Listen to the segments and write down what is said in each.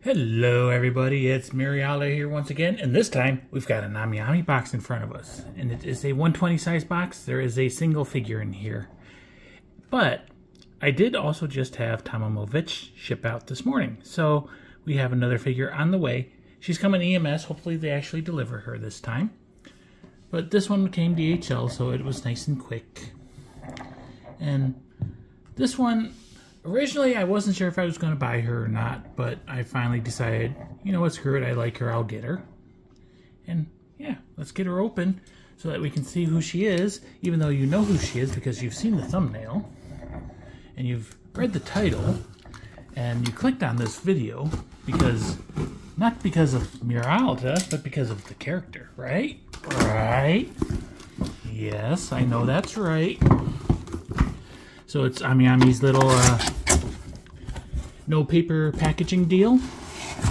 Hello everybody, it's Mariala here once again, and this time we've got an Amagi box in front of us, and it is a 120 size box. There is a single figure in here, but I did also just have Tomomovich ship out this morning, so we have another figure on the way. She's coming EMS, hopefully they actually deliver her this time, but this one came DHL, so it was nice and quick. And this one, originally, I wasn't sure if I was going to buy her or not, but I finally decided, you know what, screw it, I like her, I'll get her. And yeah, let's get her open so that we can see who she is, even though you know who she is because you've seen the thumbnail, and you've read the title, and you clicked on this video because, not because of Miralda, but because of the character, right? Right? Yes, I know that's right. So it's Amiami's little no paper packaging deal.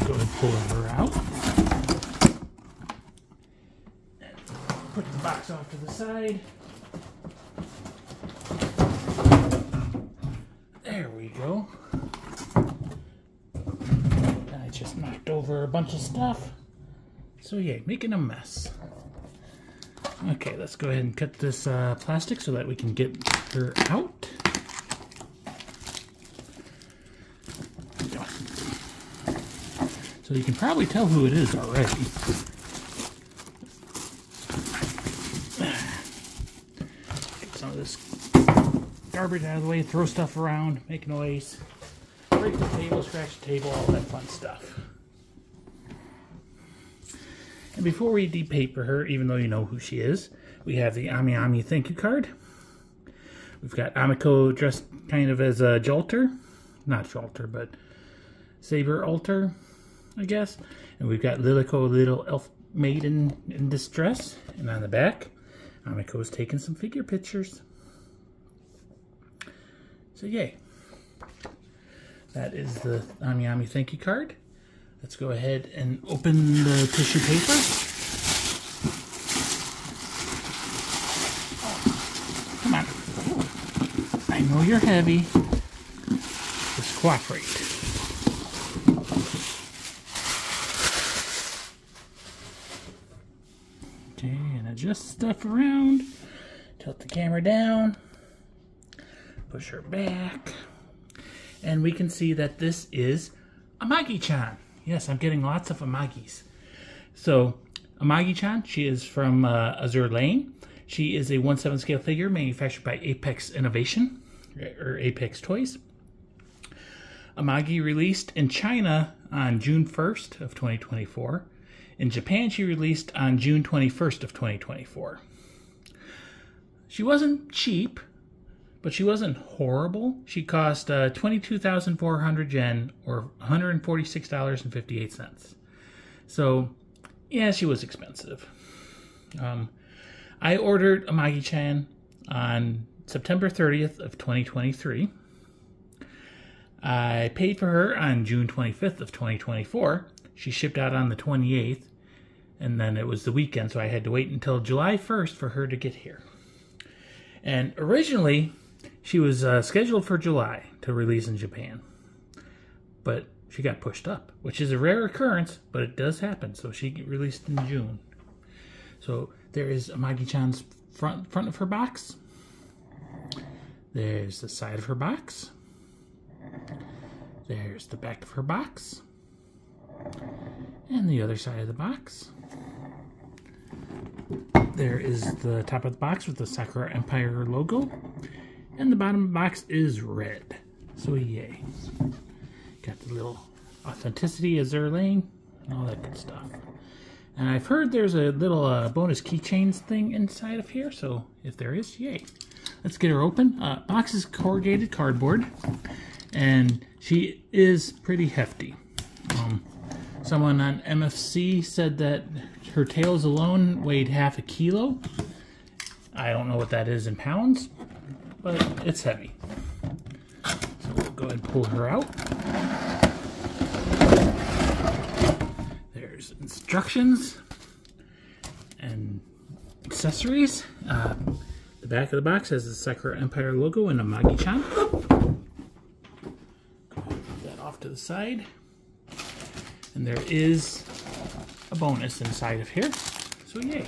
Go ahead and pull her out. And put the box off to the side. There we go. I just knocked over a bunch of stuff. So yeah, making a mess. Okay, let's go ahead and cut this plastic so that we can get her out. So you can probably tell who it is already. Get some of this garbage out of the way, throw stuff around, make noise, break the table, scratch the table, all that fun stuff. And before we depaper her, even though you know who she is, we have the Ami thank you card. We've got Amiko dressed kind of as a Jolter. Not Jolter, but Saber Alter, I guess. And we've got Liliko, little elf maiden in distress. And on the back, Amiko's taking some figure pictures. So yay. That is the Ami thank you card. Let's go ahead and open the tissue paper. Oh, come on. I know you're heavy. Just cooperate. Okay, and adjust stuff around. Tilt the camera down. Push her back. And we can see that this is Amagi-chan. Yes, I'm getting lots of Amagis. So, Amagi-chan, she is from Azur Lane. She is a 1/7 scale figure manufactured by Apex Innovation, or Apex Toys. Amagi released in China on June 1st of 2024. In Japan, she released on June 21st of 2024. She wasn't cheap, but she wasn't horrible. She cost 22,400 yen, or $146.58. So, yeah, she was expensive. I ordered Amagi-chan on September 30th of 2023. I paid for her on June 25th of 2024. She shipped out on the 28th, and then it was the weekend, so I had to wait until July 1st for her to get here. And originally, she was scheduled for July to release in Japan, but she got pushed up, which is a rare occurrence, but it does happen. So she released in June. So there is Amagi-chan's front of her box. There's the side of her box. There's the back of her box. And the other side of the box. There is the top of the box with the Sakura Empire logo. And the bottom of the box is red. So yay. Got the little authenticity, Azur Lane, and all that good stuff. And I've heard there's a little bonus keychains thing inside of here, so if there is, yay. Let's get her open. Box is corrugated cardboard, and she is pretty hefty. Someone on MFC said that her tails alone weighed half a kilo. I don't know what that is in pounds, but it's heavy. So we'll go ahead and pull her out. There's instructions and accessories. The back of the box has the Sakura Empire logo and Amagi-chan. Go ahead and put that off to the side. And there is a bonus inside of here, so yay.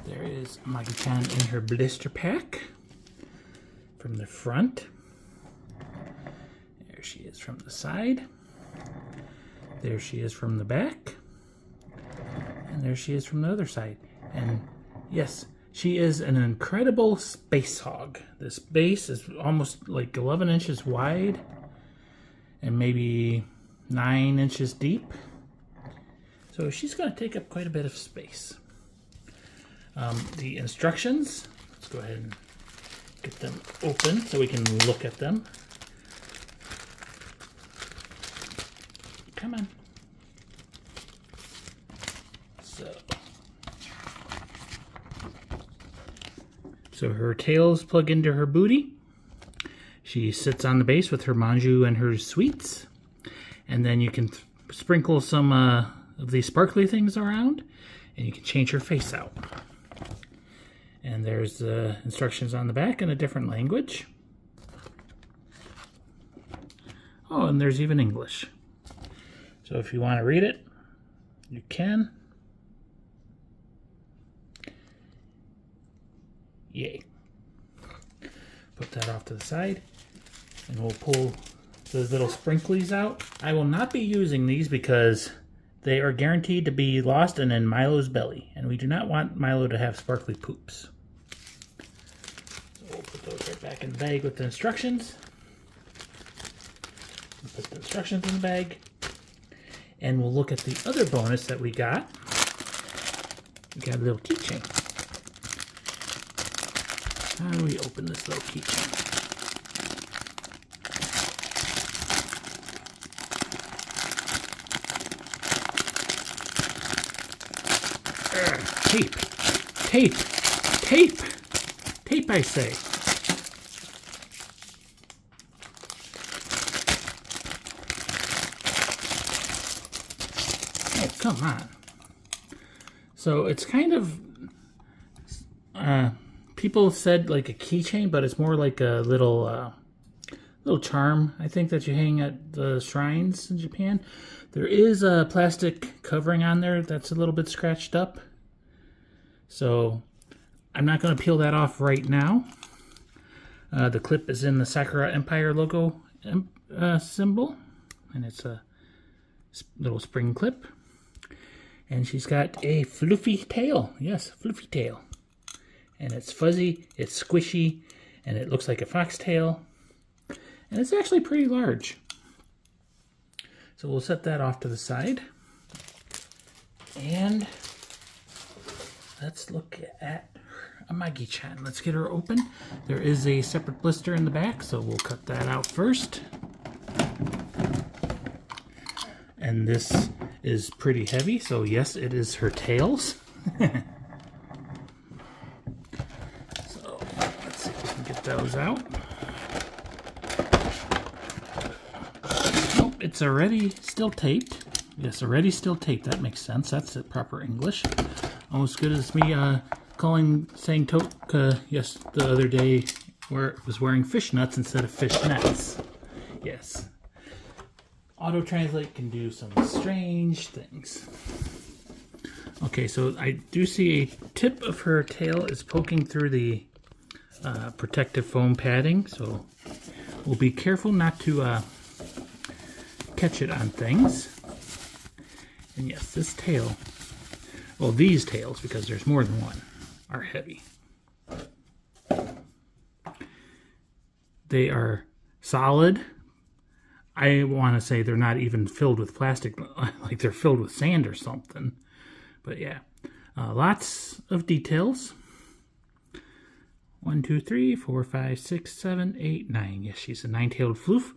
There is Amagi-chan in her blister pack from the front. There she is from the side. There she is from the back. And there she is from the other side. And yes, she is an incredible space hog. This base is almost like 11 inches wide and maybe 9 inches deep. So she's going to take up quite a bit of space. The instructions, let's go ahead and get them open so we can look at them. Come on. So her tails plug into her booty. She sits on the base with her Manjuu and her sweets. And then you can sprinkle some of these sparkly things around, and you can change her face out. And there's the instructions on the back in a different language. Oh, and there's even English. So if you want to read it, you can. Yay. Put that off to the side, and we'll pull those little sprinklies out. I will not be using these because they are guaranteed to be lost and in Milo's belly, and we do not want Milo to have sparkly poops. So we'll put those right back in the bag with the instructions. We'll put the instructions in the bag, and we'll look at the other bonus that we got. We got a little keychain. How do we open this little keychain? Tape, tape, tape, tape, I say. Oh, come on. So it's kind of, people said like a keychain, but it's more like a little charm, I think, that you hang at the shrines in Japan. There is a plastic covering on there that's a little bit scratched up. So I'm not going to peel that off right now. The clip is in the Sakura Empire logo symbol, and it's a little spring clip. And she's got a floofy tail. Yes, floofy tail. And it's fuzzy, it's squishy, and it looks like a foxtail. And it's actually pretty large. So we'll set that off to the side. And let's look at Amagi-chan. Let's get her open. There is a separate blister in the back, so we'll cut that out first. And this is pretty heavy, so yes, it is her tails. So let's see if we can get those out. Nope, it's already still taped. Yes, already still taped. That makes sense. That's the proper English. Almost good as me saying toke, yes, the other day where it was wearing fishnets instead of fishnets. Yes. Auto-translate can do some strange things. Okay, so I do see a tip of her tail is poking through the protective foam padding, so we'll be careful not to catch it on things. And yes, this tail, well, these tails, because there's more than one, are heavy. They are solid. I want to say they're not even filled with plastic, like they're filled with sand or something. But yeah, lots of details. 1, 2, 3, 4, 5, 6, 7, 8, 9. Yes, she's a 9-tailed floof.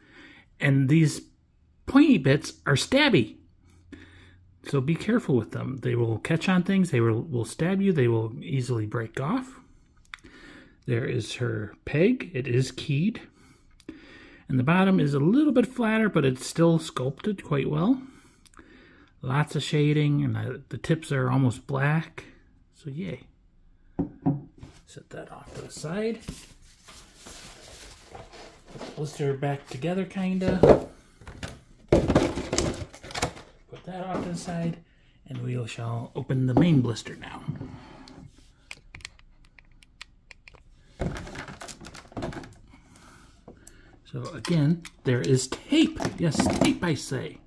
And these pointy bits are stabby. So be careful with them. They will catch on things. They will stab you. They will easily break off. There is her peg. It is keyed. And the bottom is a little bit flatter, but it's still sculpted quite well. Lots of shading, and the tips are almost black. So yay. Set that off to the side. Put the blister back together, kinda. put that off to the side, and we shall open the main blister now. So again, there is tape. Yes, tape, I say.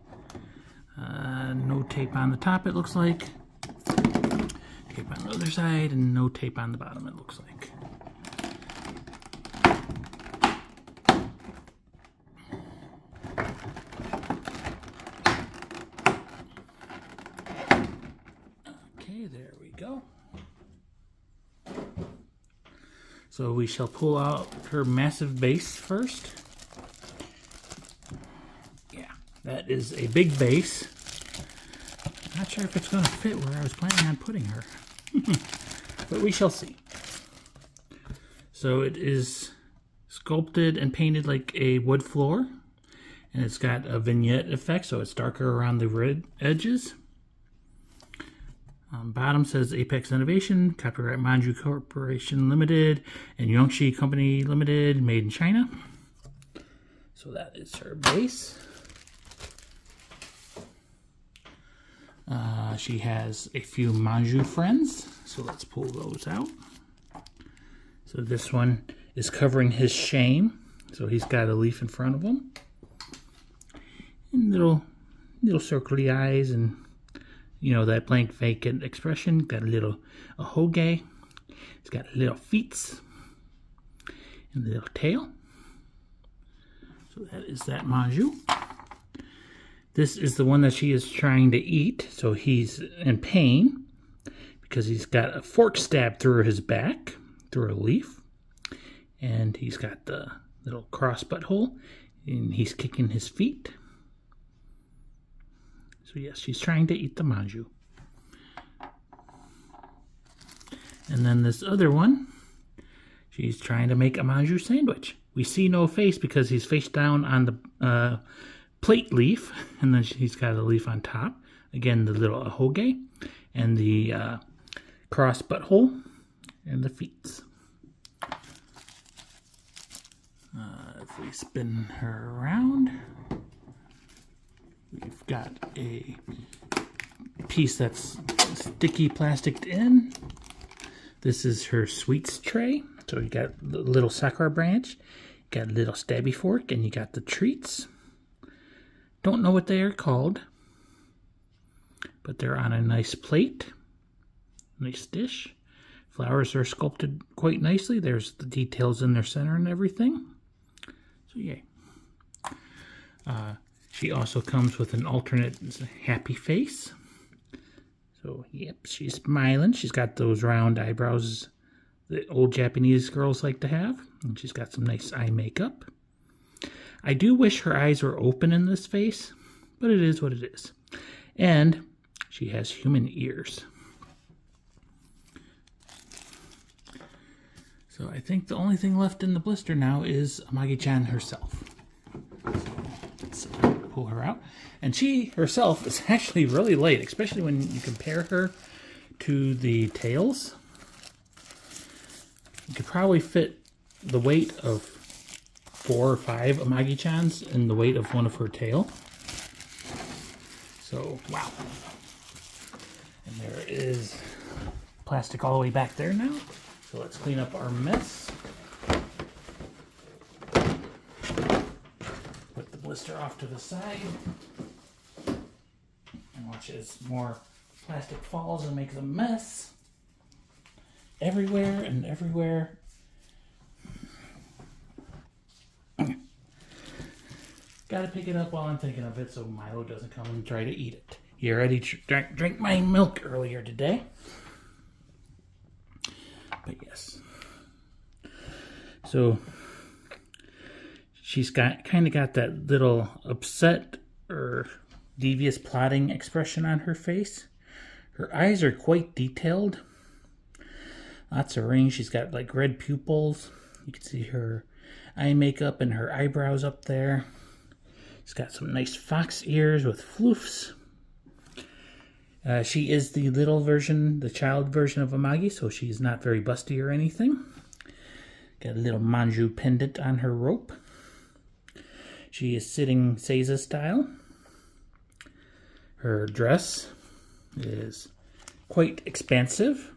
No tape on the top, it looks like. Tape on the other side, and no tape on the bottom, it looks like. Okay, there we go. So we shall pull out her massive base first. Yeah, that is a big base. Not sure if it's going to fit where I was planning on putting her. But we shall see. So it is sculpted and painted like a wood floor. And it's got a vignette effect, so it's darker around the red edges. Bottom says Apex Innovation, copyright Manjuu Corporation Limited, and Yongxi Company Limited, made in China. So that is her base. She has a few Manjuu friends, so let's pull those out. So this one is covering his shame, so he's got a leaf in front of him. And little circly eyes, and you know, that blank vacant expression. Got a little ahoge. He's got little feet and a little tail. So that is that Manjuu. This is the one that she is trying to eat. So he's in pain because he's got a fork stabbed through his back, through a leaf. And he's got the little cross butthole, and he's kicking his feet. So yes, she's trying to eat the Manjuu. And then this other one, she's trying to make a Manjuu sandwich. We see no face because he's face down on the plate leaf, and then he's got a leaf on top. Again, the little ahoge, and the cross butthole, and the feet. If we spin her around, we've got a piece that's sticky plasticed in. This is her sweets tray. So you got the little sakura branch, you got a little stabby fork, and you got the treats. Don't know what they are called, but they're on a nice plate, nice dish. Flowers are sculpted quite nicely. There's the details in their center and everything. So yay. She also comes with an alternate happy face. So, yep, she's smiling. She's got those round eyebrows that old Japanese girls like to have. And she's got some nice eye makeup. I do wish her eyes were open in this face, but it is what it is. And she has human ears. So I think the only thing left in the blister now is Amagi-chan herself. So let's pull her out. And she herself is actually really light, especially when you compare her to the tails. You could probably fit the weight of 4 or 5 Amagi-chans in the weight of one of her tail. So, wow. And there is plastic all the way back there now. So let's clean up our mess. Put the blister off to the side. And watch as more plastic falls and makes a mess. Everywhere and everywhere. Gotta pick it up while I'm thinking of it so Milo doesn't come and try to eat it. He already drank my milk earlier today. But yes. So she's kind of got that little upset or devious plotting expression on her face. Her eyes are quite detailed. Lots of rings. She's got like red pupils. You can see her eye makeup and her eyebrows up there. She's got some nice fox ears with floofs. She is the little version, the child version of Amagi, so she's not very busty or anything. Got a little Manjuu pendant on her rope. She is sitting Seiza style. Her dress is quite expansive,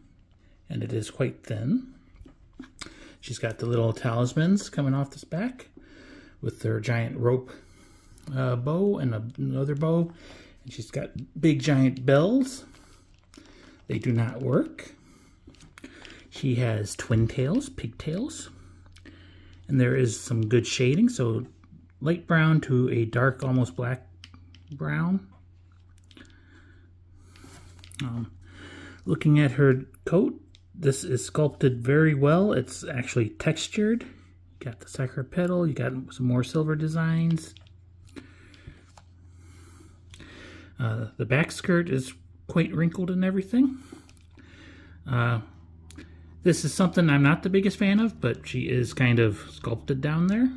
and it is quite thin. She's got the little talismans coming off this back with their giant rope bow and another bow. And she's got big giant bells. They do not work. She has twin tails, pigtails. And there is some good shading, so light brown to a dark, almost black brown. Looking at her coat, this is sculpted very well. It's actually textured. You got the sakura petal, you got some more silver designs. The back skirt is quite wrinkled and everything. This is something I'm not the biggest fan of, but she is kind of sculpted down there.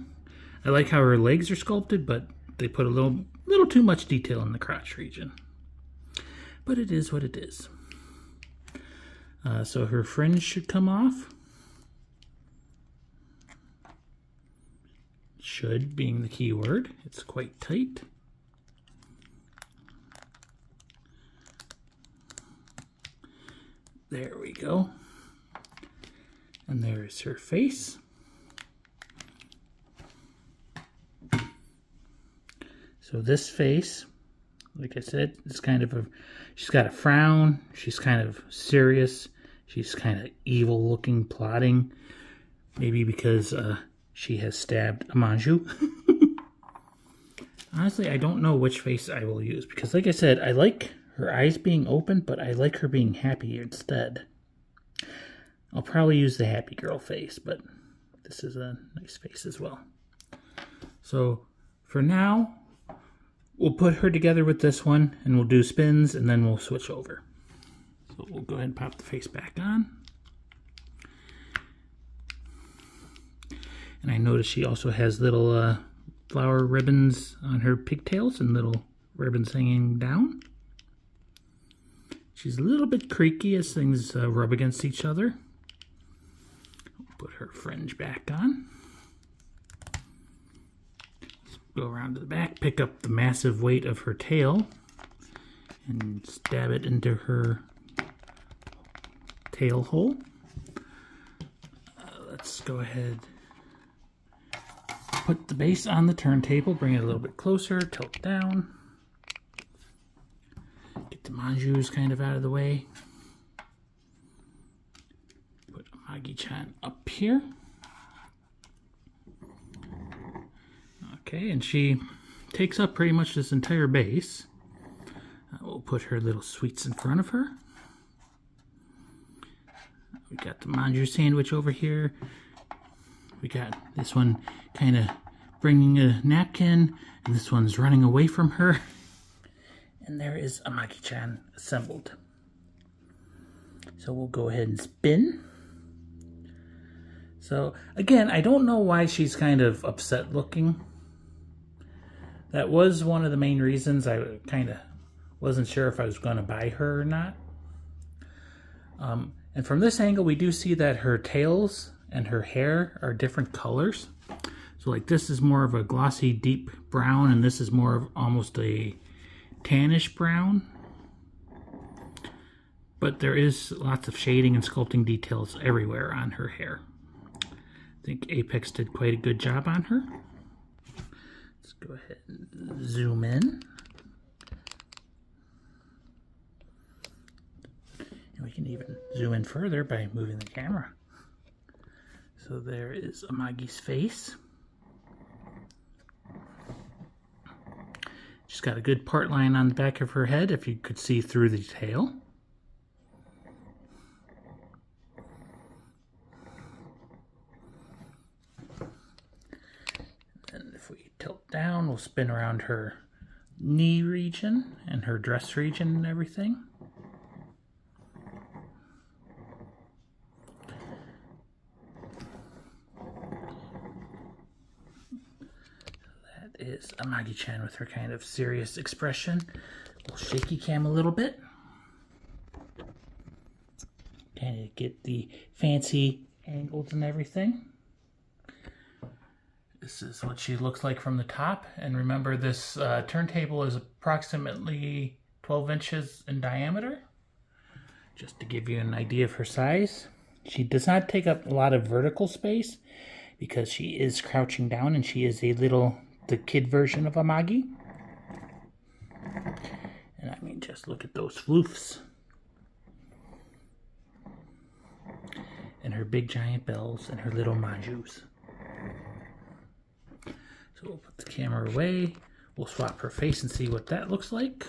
I like how her legs are sculpted, but they put a little too much detail in the crotch region. But it is what it is. So her fringe should come off. Should being the key word. It's quite tight. There we go. And there's her face. So this face, like I said, is kind of she's got a frown, she's kind of serious, she's kind of evil looking, plotting, maybe because she has stabbed a Manjuu. Honestly, I don't know which face I will use, because like I said, I like her eyes being open, but I like her being happy instead. I'll probably use the happy girl face, but this is a nice face as well. So for now, we'll put her together with this one, and we'll do spins, and then we'll switch over. So we'll go ahead and pop the face back on. And I notice she also has little flower ribbons on her pigtails and little ribbons hanging down. She's a little bit creaky as things rub against each other. Put her fringe back on. Go around to the back, pick up the massive weight of her tail, and stab it into her tail hole. Let's go ahead, put the base on the turntable, bring it a little bit closer, tilt down. Get the Manjuus kind of out of the way. Put Amagi-chan up here. Okay, and she takes up pretty much this entire base. We'll put her little sweets in front of her. We got the Manjuu sandwich over here. We got this one kind of bringing a napkin, and this one's running away from her. And there is Amagi-chan assembled. So we'll go ahead and spin. So again, I don't know why she's kind of upset looking. That was one of the main reasons I kind of wasn't sure if I was going to buy her or not. And from this angle, we do see that her tails and her hair are different colors. So like this is more of a glossy, deep brown, and this is more of almost a tannish brown. But there is lots of shading and sculpting details everywhere on her hair. I think Apex did quite a good job on her. Let's go ahead and zoom in. And we can even zoom in further by moving the camera. So there is Amagi's face. She's got a good part line on the back of her head, if you could see through the tail. And if we tilt down, we'll spin around her knee region and her dress region and everything. Is Amagi-chan with her kind of serious expression. We'll shaky cam a little bit. Kind of get the fancy angles and everything. This is what she looks like from the top. And remember, this turntable is approximately 12 inches in diameter. Just to give you an idea of her size. She does not take up a lot of vertical space because she is crouching down and she is the kid version of Amagi. And I mean, just look at those floofs. And her big giant bells and her little Manjoos. So we'll put the camera away. We'll swap her face and see what that looks like.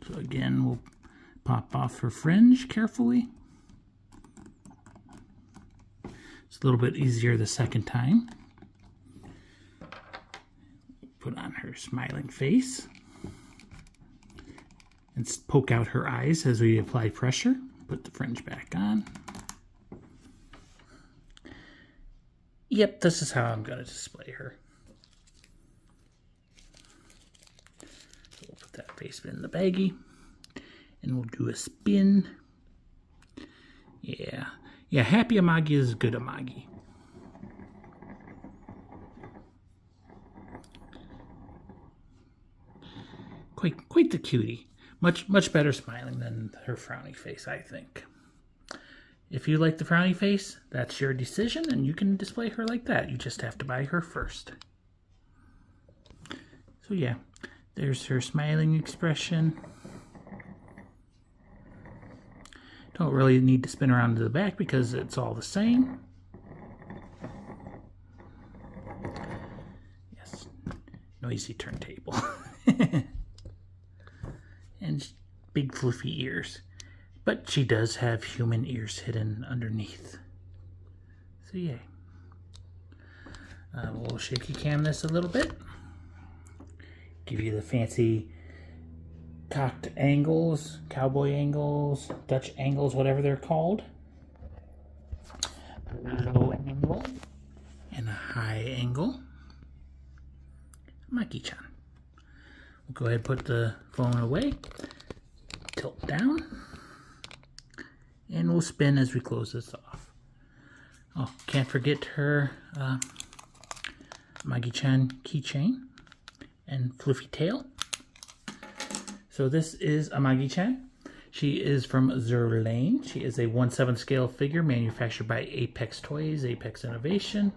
So again, we'll pop off her fringe carefully. It's a little bit easier the second time. Put on her smiling face. And poke out her eyes as we apply pressure. Put the fringe back on. Yep, this is how I'm going to display her. So we'll put that face in the baggie. And we'll do a spin. Yeah, happy Amagi is good Amagi. Quite the cutie. Much better smiling than her frowny face, I think. If you like the frowny face, that's your decision, and you can display her like that. You just have to buy her first. So yeah, there's her smiling expression. Don't really need to spin around to the back because it's all the same. Yes, noisy turntable. And big fluffy ears. But she does have human ears hidden underneath. So yay. We'll shaky cam this a little bit. Give you the fancy cocked angles, cowboy angles, Dutch angles, whatever they're called. A low angle and a high angle. Amagi-chan. We'll go ahead and put the phone away. Tilt down. And we'll spin as we close this off. Oh, can't forget her Amagi-chan keychain and fluffy tail. So this is Amagi-chan. She is from Azur Lane. She is a 1/7 scale figure manufactured by Apex Toys, Apex Innovation.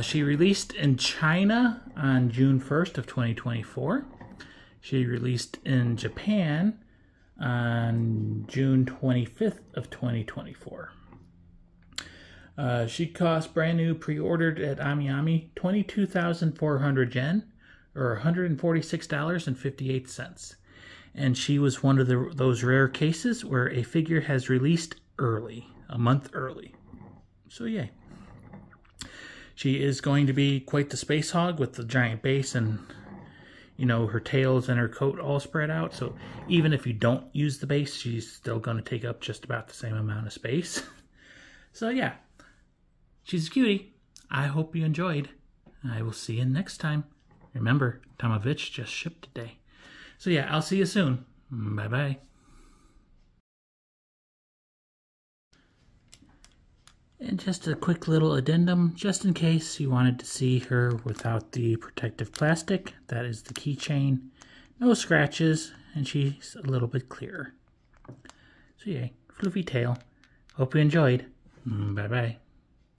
She released in China on June 1st of 2024. She released in Japan on June 25th of 2024. She cost brand new pre-ordered at AmiAmi 22,400 yen or $146.58. And she was one of those rare cases where a figure has released early, a month early. So yay. She is going to be quite the space hog with the giant base and, you know, her tails and her coat all spread out. So even if you don't use the base, she's still going to take up just about the same amount of space. So yeah, she's a cutie. I hope you enjoyed. I will see you next time. Remember, Tomovich just shipped today. So yeah, I'll see you soon. Bye-bye. And just a quick little addendum, just in case you wanted to see her without the protective plastic. That is the keychain. No scratches, and she's a little bit clearer. So yeah, fluffy tail. Hope you enjoyed. Bye-bye.